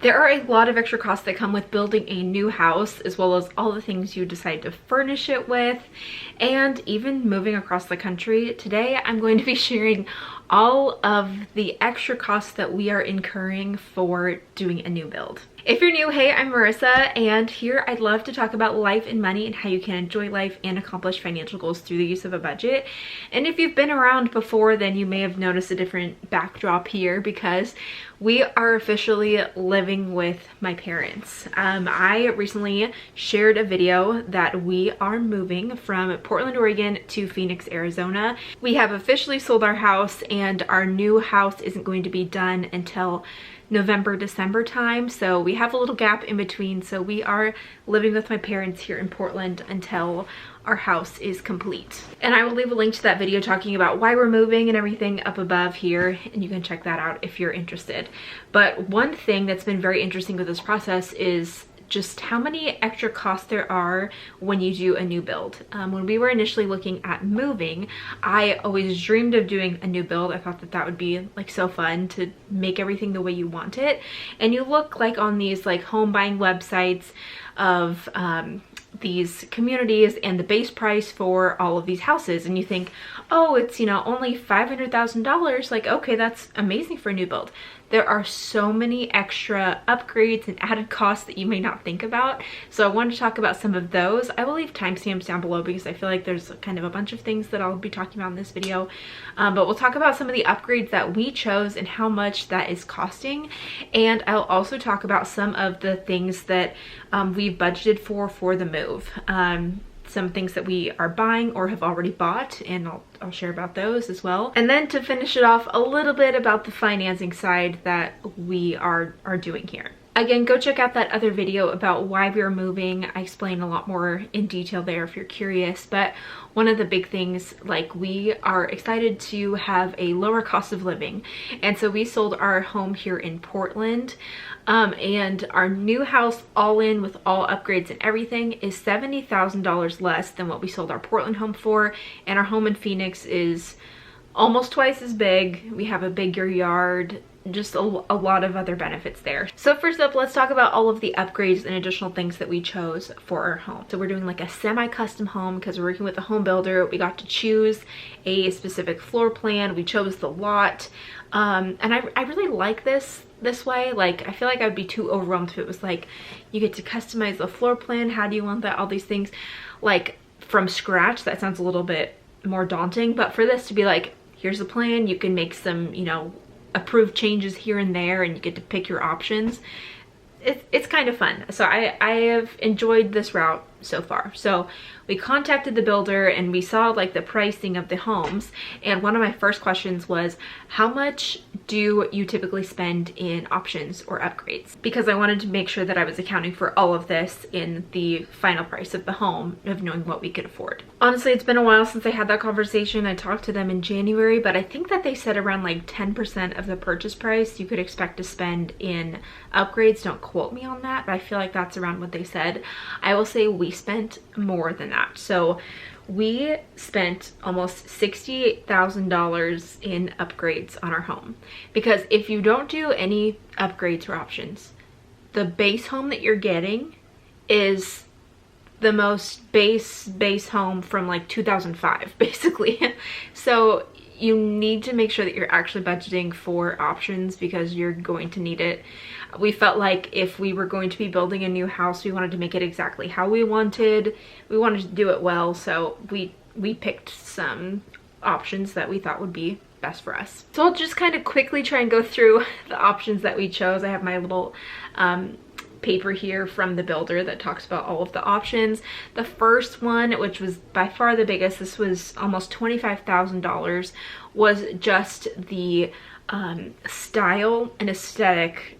There are a lot of extra costs that come with building a new house, as well as all the things you decide to furnish it with, and even moving across the country. Today, I'm going to be sharing all of the extra costs that we are incurring for doing a new build. If you're new, hey, I'm Marissa, and here I'd love to talk about life and money and how you can enjoy life and accomplish financial goals through the use of a budget. And if you've been around before, then you may have noticed a different backdrop here because we are officially living with my parents. I recently shared a video that we are moving from Portland, Oregon to Phoenix, Arizona. We have officially sold our house, and our new house isn't going to be done until November, December time. So we have a little gap in between. So we are living with my parents here in Portland until our house is complete. And I will leave a link to that video talking about why we're moving and everything up above here, and you can check that out if you're interested. But one thing that's been very interesting with this process is just how many extra costs there are when you do a new build. When we were initially looking at moving, I always dreamed of doing a new build. I thought that that would be like so fun to make everything the way you want it. And you look like on these like home buying websites of these communities and the base price for all of these houses, and you think, oh, it's, you know, only $500,000. Like, okay, that's amazing for a new build. There are so many extra upgrades and added costs that you may not think about. So I want to talk about some of those. I will leave timestamps down below because I feel like there's kind of a bunch of things that I'll be talking about in this video. But we'll talk about some of the upgrades that we chose and how much that is costing. And I'll also talk about some of the things that we've budgeted for the move. Some things that we are buying or have already bought, and I'll share about those as well. And then to finish it off, a little bit about the financing side that we are doing here. Again, go check out that other video about why we are moving. I explain a lot more in detail there if you're curious. But one of the big things, like, we are excited to have a lower cost of living. And so we sold our home here in Portland. And our new house, all in with all upgrades and everything, is $70,000 less than what we sold our Portland home for. And our home in Phoenix is almost twice as big. We have a bigger yard, just a lot of other benefits there. So first up, let's talk about all of the upgrades and additional things that we chose for our home. So we're doing like a semi-custom home because we're working with a home builder. We got to choose a specific floor plan. We chose the lot. And I really like this way. Like, I feel like I would be too overwhelmed if it was like, you get to customize the floor plan. How do you want that? All these things like from scratch. That sounds a little bit more daunting, but for this to be like, here's the plan, you can make some, you know, approved changes here and there, and you get to pick your options. It's kind of fun. So I have enjoyed this route so far. So we contacted the builder and we saw like the pricing of the homes, and one of my first questions was, how much do you typically spend in options or upgrades? Because I wanted to make sure that I was accounting for all of this in the final price of the home, of knowing what we could afford. Honestly, it's been a while since I had that conversation. I talked to them in January, but I think that they said around like 10% of the purchase price you could expect to spend in upgrades. Don't quote me on that, but I feel like that's around what they said. I will say we spent more than that. So we spent almost $68,000 in upgrades on our home, because if you don't do any upgrades or options, the base home that you're getting is the most base home from like 2005 basically. So you need to make sure that you're actually budgeting for options because you're going to need it. We felt like if we were going to be building a new house, we wanted to make it exactly how we wanted. We wanted to do it well, so we picked some options that we thought would be best for us. So I'll just kind of quickly try and go through the options that we chose. I have my little paper here from the builder that talks about all of the options. The first one, which was by far the biggest, this was almost $25,000, was just the style and aesthetic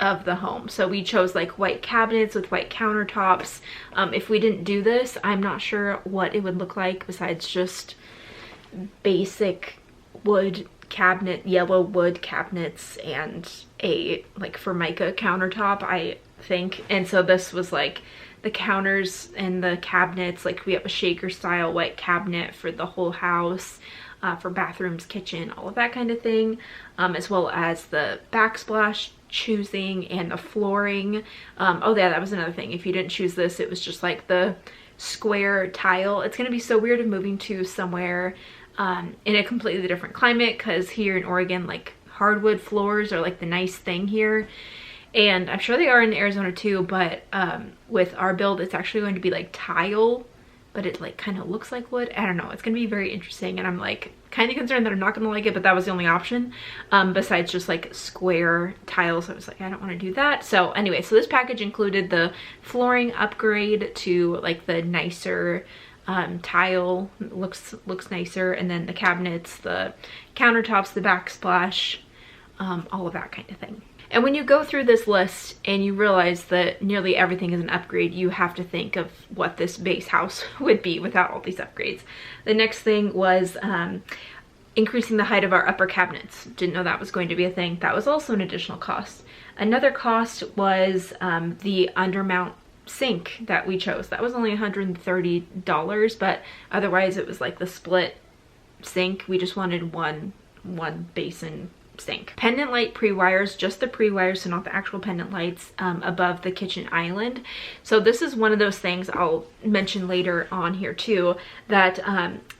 of the home. So we chose like white cabinets with white countertops. If we didn't do this, I'm not sure what it would look like besides just basic wood cabinet, yellow wood cabinets, and a like Formica countertop, I think. And so this was like the counters and the cabinets, like we have a shaker style white cabinet for the whole house, for bathrooms, kitchen, all of that kind of thing, as well as the backsplash choosing, and the flooring. Oh yeah, that was another thing. If you didn't choose this, it was just like the square tile. It's gonna be so weird of moving to somewhere in a completely different climate, because here in Oregon, like hardwood floors are like the nice thing here, and I'm sure they are in Arizona too, but with our build it's actually going to be like tile, but it like kind of looks like wood. I don't know, it's gonna be very interesting, and I'm like kind of concerned that I'm not gonna like it, but that was the only option besides just like square tiles. So I was like, I don't want to do that. So anyway, so this package included the flooring upgrade to like the nicer tile, looks nicer, and then the cabinets, the countertops, the backsplash, all of that kind of thing. And when you go through this list and you realize that nearly everything is an upgrade, you have to think of what this base house would be without all these upgrades. The next thing was increasing the height of our upper cabinets. Didn't know that was going to be a thing. That was also an additional cost. Another cost was the undermount sink that we chose. That was only $130, but otherwise it was like the split sink. We just wanted one basin sink. Pendant light pre-wires, just the pre-wires, so not the actual pendant lights above the kitchen island. So this is one of those things I'll mention later on here too, that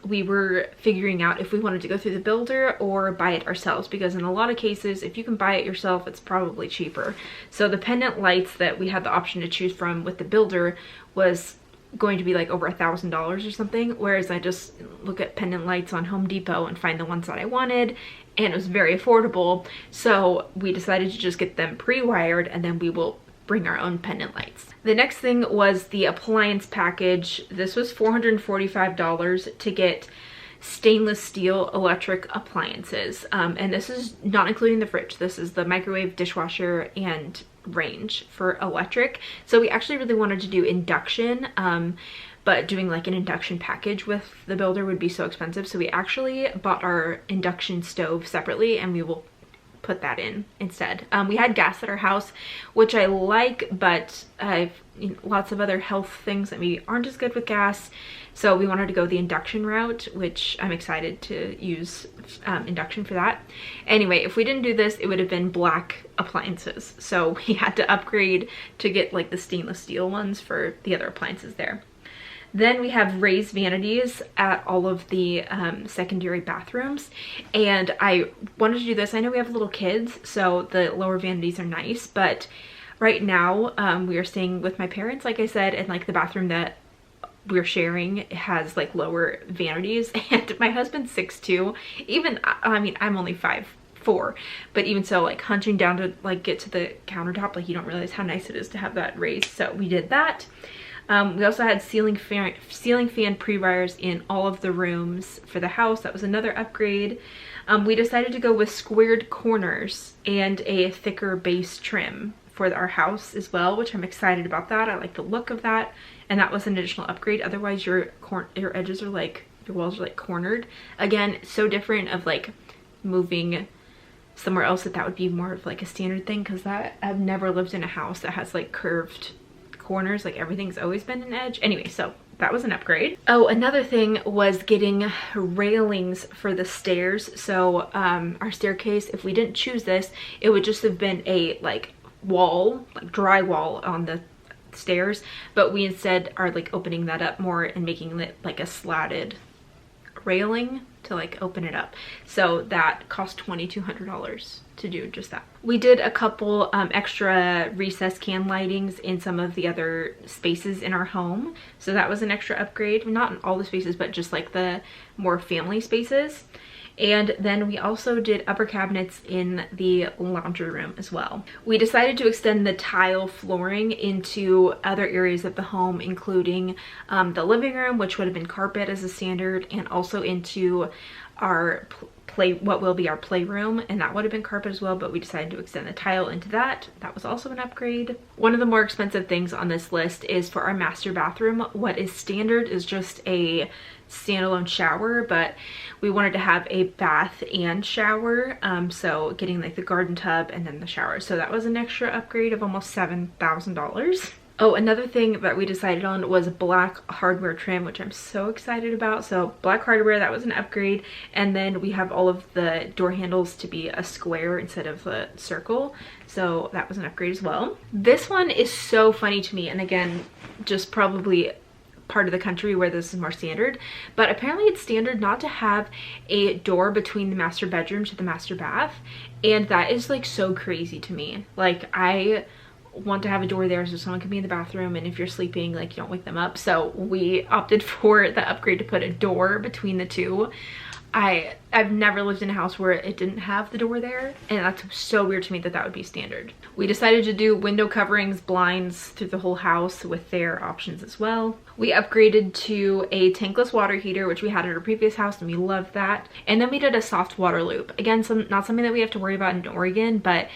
we were figuring out if we wanted to go through the builder or buy it ourselves, because in a lot of cases if you can buy it yourself it's probably cheaper. So the pendant lights that we had the option to choose from with the builder was going to be like over $1,000 or something, whereas I just look at pendant lights on Home Depot and find the ones that I wanted, and it was very affordable. So we decided to just get them pre-wired, and then we will bring our own pendant lights. The next thing was the appliance package. This was $445 to get stainless steel electric appliances, and this is not including the fridge. This is the microwave, dishwasher, and range for electric. So we actually really wanted to do induction, but doing like an induction package with the builder would be so expensive, so we actually bought our induction stove separately, and we will put that in instead. We had gas at our house, which I like, but I've lots of other health things that maybe aren't as good with gas, so we wanted to go the induction route, which I'm excited to use induction for that. Anyway, if we didn't do this, it would have been black appliances, so we had to upgrade to get like the stainless steel ones for the other appliances there. Then we have raised vanities at all of the secondary bathrooms, and I wanted to do this. I know we have little kids, so the lower vanities are nice, but right now we are staying with my parents, like I said, and like the bathroom that we're sharing has like lower vanities, and my husband's 6'2". Even, I mean, I'm only 5'4", but even so, like hunching down to like get to the countertop, like you don't realize how nice it is to have that raised, so we did that. We also had ceiling fan pre-wires in all of the rooms for the house. That was another upgrade. We decided to go with squared corners and a thicker base trim for our house as well, which I'm excited about that. I like the look of that, and that was an additional upgrade. Otherwise your edges are like, your walls are like cornered. Again, so different of like moving somewhere else that would be more of like a standard thing, because that I've never lived in a house that has like curved corners, like everything's always been an edge. Anyway, so that was an upgrade. Oh, another thing was getting railings for the stairs. So our staircase, if we didn't choose this, it would just have been a like wall, like drywall on the stairs, but we instead are like opening that up more and making it like a slatted railing to like open it up. So that cost $2,200 to do just that. We did a couple extra recessed can lightings in some of the other spaces in our home, so that was an extra upgrade. Not in all the spaces, but just like the more family spaces. And then we also did upper cabinets in the laundry room as well. We decided to extend the tile flooring into other areas of the home, including the living room, which would have been carpet as a standard, and also into our what will be our playroom, and that would have been carpet as well, but we decided to extend the tile into that. That was also an upgrade. One of the more expensive things on this list is for our master bathroom. What is standard is just a standalone shower, but we wanted to have a bath and shower, so getting like the garden tub and then the shower. So that was an extra upgrade of almost $7,000. Oh, another thing that we decided on was black hardware trim, which I'm so excited about. So black hardware, that was an upgrade. And then we have all of the door handles to be a square instead of a circle. So that was an upgrade as well. This one is so funny to me. And again, just probably part of the country where this is more standard, but apparently it's standard not to have a door between the master bedroom to the master bath. And that is like so crazy to me. Like, I want to have a door there so someone can be in the bathroom, and if you're sleeping, like, you don't wake them up. So we opted for the upgrade to put a door between the two. I've never lived in a house where it didn't have the door there, and that's so weird to me that that would be standard. We decided to do window coverings, blinds through the whole house with their options as well. We upgraded to a tankless water heater, which we had at our previous house, and we loved that. And then we did a soft water loop. Again, not something that we have to worry about in Oregon, but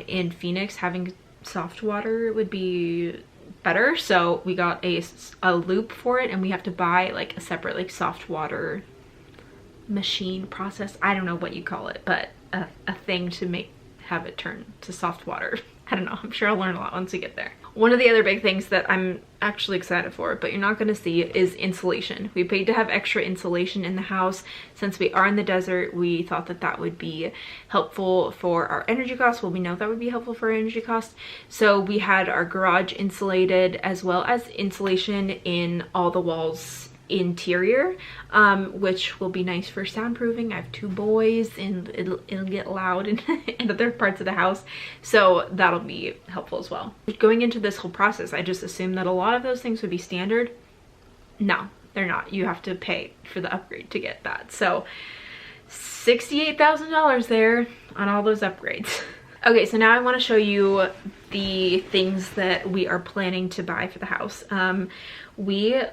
in Phoenix, having soft water would be better. So we got a loop for it, and we have to buy like a separate like soft water machine process. I don't know what you call it, but a thing to have it turn to soft water. I don't know. I'm sure I'll learn a lot once we get there. One of the other big things that I'm actually excited for, but you're not going to see, is insulation. We paid to have extra insulation in the house. Since we are in the desert, we thought that that would be helpful for our energy costs. Well, we know that would be helpful for our energy costs. So we had our garage insulated, as well as insulation in all the walls interior, which will be nice for soundproofing. I have 2 boys, and it'll get loud in other parts of the house, so that'll be helpful as well. Going into this whole process, I just assumed that a lot of those things would be standard. No, they're not. You have to pay for the upgrade to get that. So $68,000 there on all those upgrades. Okay, so now I want to show you the things that we are planning to buy for the house. We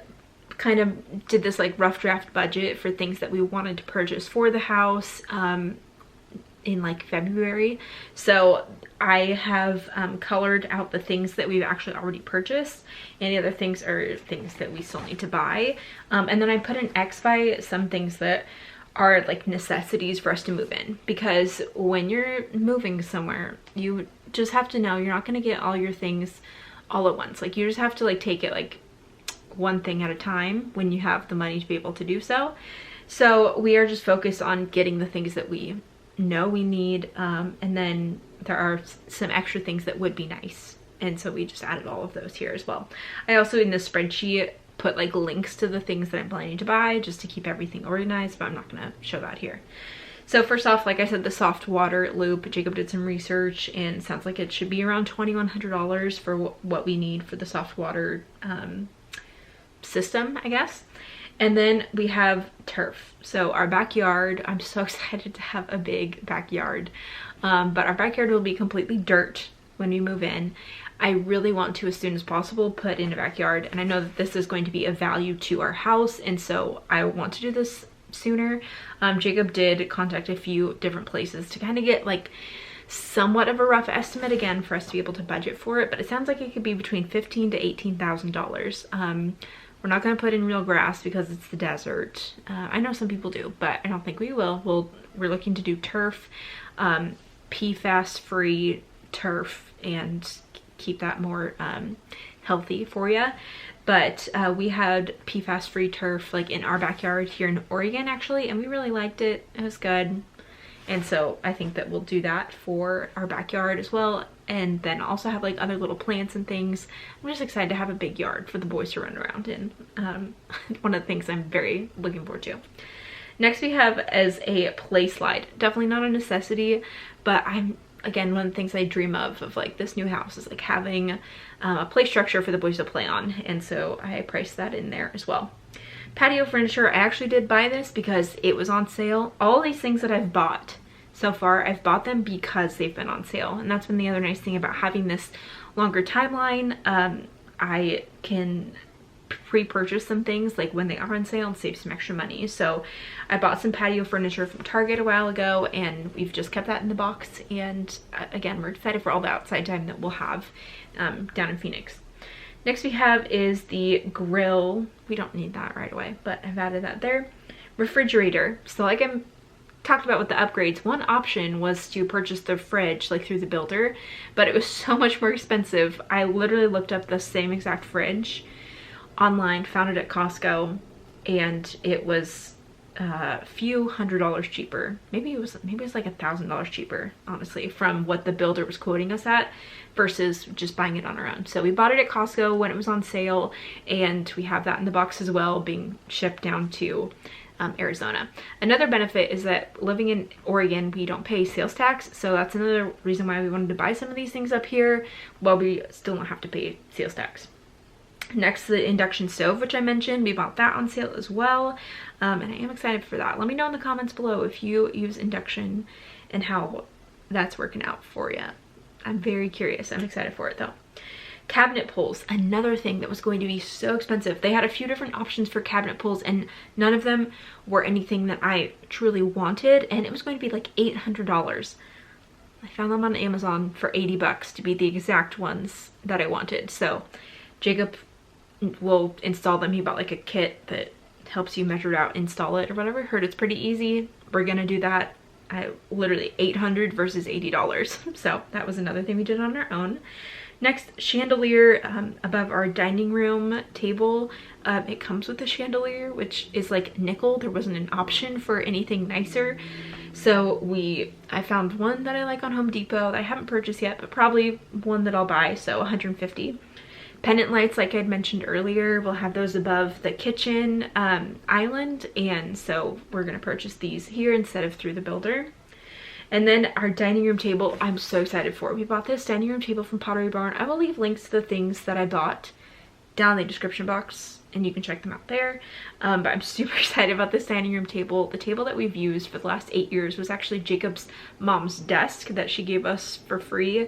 kind of did this like rough draft budget for things that we wanted to purchase for the house in like February. So I have colored out the things that we've actually already purchased, and the other things are things that we still need to buy. And then I put an X by some things that are like necessities for us to move in, because when you're moving somewhere, you just have to know you're not going to get all your things all at once. Like, you just have to like take it like one thing at a time when you have the money to be able to do so. So we are just focused on getting the things that we know we need, and then there are some extra things that would be nice, and so we just added all of those here as well. I also, in this spreadsheet, put like links to the things that I'm planning to buy just to keep everything organized, but I'm not gonna show that here. So first off, like I said, the soft water loop, Jacob did some research, and it sounds like it should be around $2,100 for what we need for the soft water system, I guess. And then we have turf. So our backyard, I'm so excited to have a big backyard, but our backyard will be completely dirt when we move in. I really want to, as soon as possible, put in a backyard, and I know that this is going to be a value to our house, and so I want to do this sooner. Jacob did contact a few different places to kind of get like somewhat of a rough estimate, again, for us to be able to budget for it, but it sounds like it could be between $15,000 to $18,000. We're not going to put in real grass because it's the desert. I know some people do, but I don't think we will. We're looking to do turf, PFAS-free turf, and keep that more healthy for you. But we had PFAS-free turf like in our backyard here in Oregon, actually, and we really liked it. It was good. And so I think that we'll do that for our backyard as well, and then also have like other little plants and things. I'm just excited to have a big yard for the boys to run around in. One of the things I'm very looking forward to. Next we have as a play slide. Definitely not a necessity, but again, one of the things I dream of like this new house is like having a play structure for the boys to play on, and so I priced that in there as well. Patio furniture, I actually did buy this because it was on sale. All these things that I've bought so far, I've bought them because they've been on sale, and that's been the other nice thing about having this longer timeline. I can pre-purchase some things like when they are on sale and save some extra money. So I bought some patio furniture from Target a while ago, and we've just kept that in the box, and again, we're excited for all the outside time that we'll have down in Phoenix. Next we have is the grill. We don't need that right away, but I've added that there. Refrigerator. So like I'm talked about with the upgrades, one option was to purchase the fridge like through the builder, but it was so much more expensive. I literally looked up the same exact fridge online, found it at Costco, and it was a few $100s cheaper. Maybe it was like $1,000 cheaper, honestly, from what the builder was quoting us at versus just buying it on our own. So we bought it at Costco when it was on sale, and we have that in the box as well, being shipped down to Arizona. Another benefit is that living in Oregon, we don't pay sales tax, so that's another reason why we wanted to buy some of these things up here while we still don't have to pay sales tax. Next, the induction stove, which I mentioned, we bought that on sale as well, and I am excited for that. Let me know in the comments below if you use induction and how that's working out for you. I'm very curious. I'm excited for it though. Cabinet pulls, another thing that was going to be so expensive. They had a few different options for cabinet pulls, and none of them were anything that I truly wanted, and it was going to be like $800. I found them on Amazon for 80 bucks to be the exact ones that I wanted. So Jacob will install them. He bought like a kit that helps you measure it out, install it or whatever. Heard it's pretty easy. We're gonna do that. Literally $800 versus $80. So that was another thing we did on our own. Next, chandelier above our dining room table. It comes with a chandelier, which is like nickel. There wasn't an option for anything nicer. So I found one that I like on Home Depot that I haven't purchased yet, but probably one that I'll buy, so $150. Pendant lights, like I had mentioned earlier, we'll have those above the kitchen island, and so we're gonna purchase these here instead of through the builder. And then our dining room table, I'm so excited for. We bought this dining room table from Pottery Barn. I will leave links to the things that I bought down in the description box, and you can check them out there. But I'm super excited about this dining room table. The table that we've used for the last 8 years was actually Jacob's mom's desk that she gave us for free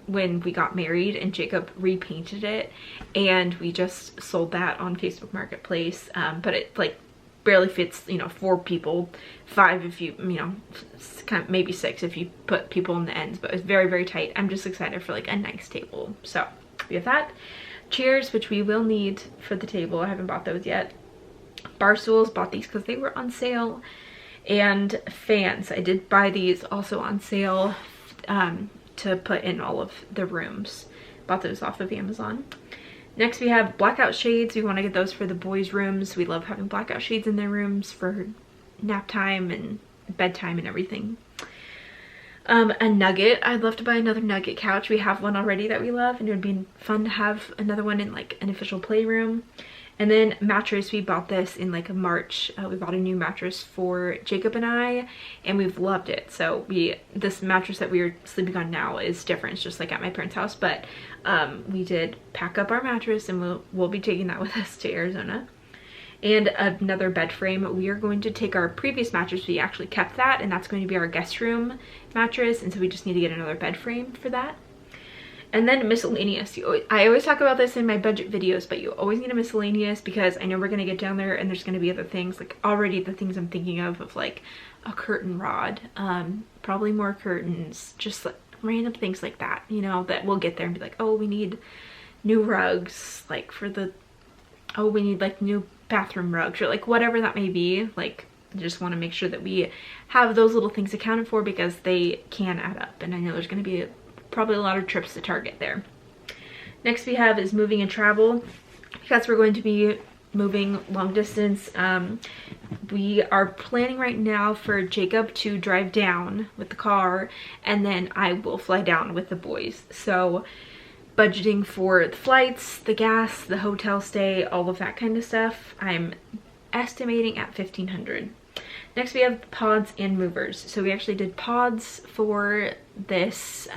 when we got married, and Jacob repainted it, and we just sold that on Facebook Marketplace. But it like barely fits, you know, 4 people, 5 if you know, kind of maybe 6 if you put people in the ends, but it's very, very tight. I'm just excited for like a nice table. So we have that. Chairs, which we will need for the table. I haven't bought those yet. Bar stools, bought these because they were on sale. And fans, I did buy these also on sale to put in all of the rooms. Bought those off of Amazon. Next, we have blackout shades. We want to get those for the boys' rooms. We love having blackout shades in their rooms for nap time and bedtime and everything. A nugget. I'd love to buy another nugget couch. We have one already that we love, and it would be fun to have another one in like an official playroom. And then mattress, we bought this in like March. We bought a new mattress for Jacob and I, and we've loved it. So this mattress that we are sleeping on now is different. It's just like at my parents' house, but we did pack up our mattress, and we'll be taking that with us to Arizona. And another bed frame. We are going to take our previous mattress. We actually kept that, and that's going to be our guest room mattress, and so we just need to get another bed frame for that. And then miscellaneous. I always talk about this in my budget videos, but you always need a miscellaneous, because I know we're going to get down there and there's going to be other things. Like already the things I'm thinking of like a curtain rod, probably more curtains, just like random things like that, you know, that we'll get there and be like, oh, we need new rugs, like we need like new bathroom rugs, or like whatever that may be. Like, I just want to make sure that we have those little things accounted for, because they can add up, and I know there's going to be probably a lot of trips to Target there. Next we have is moving and travel, because we're going to be moving long distance. We are planning right now for Jacob to drive down with the car, and then I will fly down with the boys. So budgeting for the flights, the gas, the hotel stay, all of that kind of stuff, I'm estimating at $1,500. Next we have pods and movers. So we actually did pods for this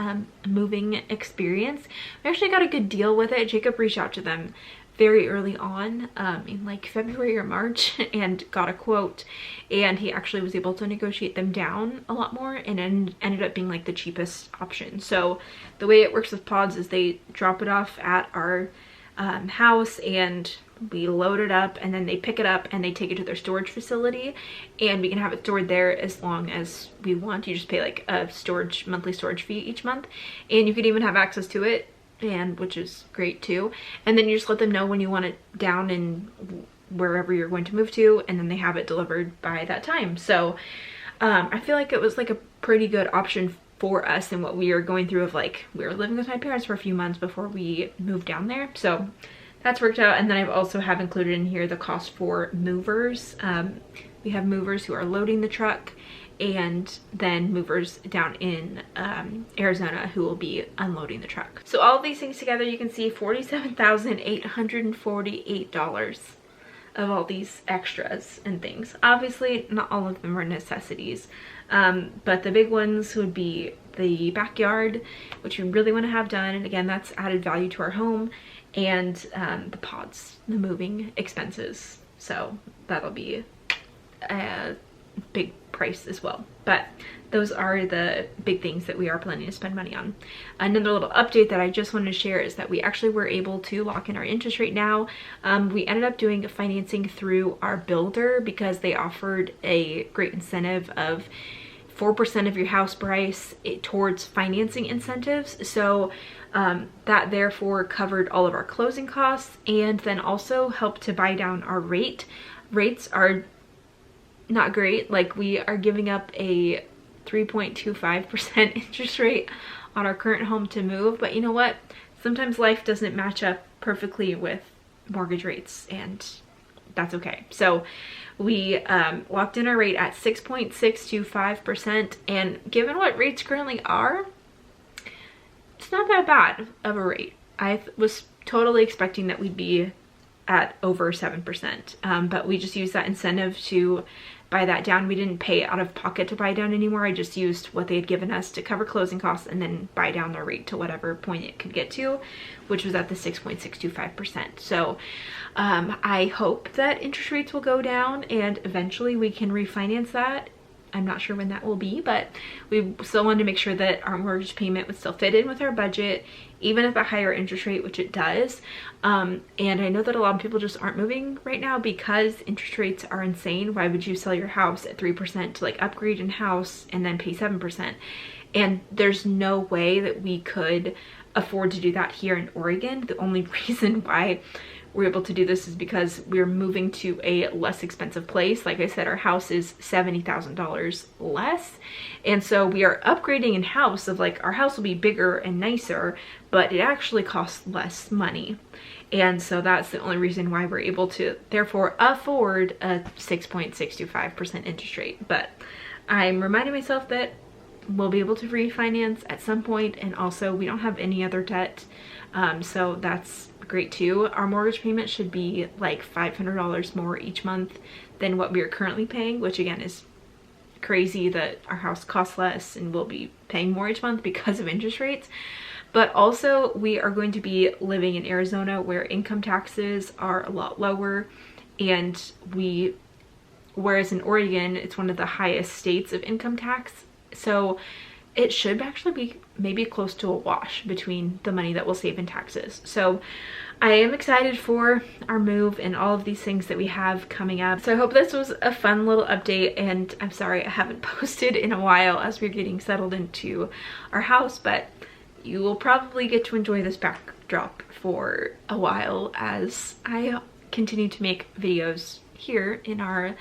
moving experience. We actually got a good deal with it. Jacob reached out to them very early on in like February or March and got a quote, and he actually was able to negotiate them down a lot more, and ended up being like the cheapest option. So the way it works with pods is they drop it off at our house, and we load it up, and then they pick it up and they take it to their storage facility, and we can have it stored there as long as we want. You just pay like a monthly storage fee each month, and you can even have access to it, and which is great too. And then you just let them know when you want it down in wherever you're going to move to, and then they have it delivered by that time. So I feel like it was like a pretty good option for us and what we were going through of like, we were living with my parents for a few months before we moved down there. So that's worked out. And then I've also have included in here the cost for movers. We have movers who are loading the truck, and then movers down in Arizona who will be unloading the truck. So all of these things together, you can see $47,848 of all these extras and things. Obviously, not all of them are necessities, but the big ones would be the backyard, which we really want to have done. And again, that's added value to our home, and the pods, the moving expenses. So that'll be a big price as well. But those are the big things that we are planning to spend money on. Another little update that I just wanted to share is that we actually were able to lock in our interest rate now. We ended up doing financing through our builder because they offered a great incentive of 4% of your house price towards financing incentives. So that therefore covered all of our closing costs, and then also helped to buy down our rate. Rates are not great. Like, we are giving up a 3.25% interest rate on our current home to move, but you know what? Sometimes life doesn't match up perfectly with mortgage rates, and that's okay. So we locked in our rate at 6.625%, and given what rates currently are, it's not that bad of a rate. I was totally expecting that we'd be at over 7%, but we just used that incentive to buy that down. We didn't pay out of pocket to buy down anymore. I just used what they had given us to cover closing costs and then buy down the rate to whatever point it could get to, which was at the 6.625%. So I hope that interest rates will go down and eventually we can refinance that. I'm not sure when that will be, but we still wanted to make sure that our mortgage payment would still fit in with our budget, even at the higher interest rate, which it does. And I know that a lot of people just aren't moving right now because interest rates are insane. Why would you sell your house at 3% to like upgrade in house and then pay 7%? And there's no way that we could afford to do that here in Oregon. The only reason why we're able to do this is because we're moving to a less expensive place. Like I said, our house is $70,000 less. And so we are upgrading in house of like, our house will be bigger and nicer, but it actually costs less money. And so that's the only reason why we're able to therefore afford a 6.625% interest rate. But I'm reminding myself that we'll be able to refinance at some point, and also we don't have any other debt. So that's great too. Our mortgage payment should be like $500 more each month than what we are currently paying, which again is crazy that our house costs less and we'll be paying more each month because of interest rates. But also we are going to be living in Arizona where income taxes are a lot lower, and whereas in Oregon it's one of the highest states of income tax. So it should actually be maybe close to a wash between the money that we'll save in taxes. So I am excited for our move and all of these things that we have coming up. So I hope this was a fun little update, and I'm sorry I haven't posted in a while as we're getting settled into our house, but you will probably get to enjoy this backdrop for a while as I continue to make videos here in our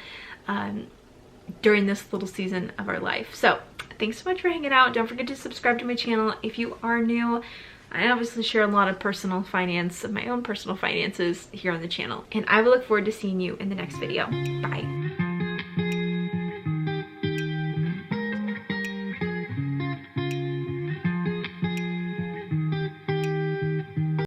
during this little season of our life. So thanks so much for hanging out. Don't forget to subscribe to my channel if you are new. I obviously share a lot of personal finance, of my own personal finances here on the channel. And I will look forward to seeing you in the next video. Bye.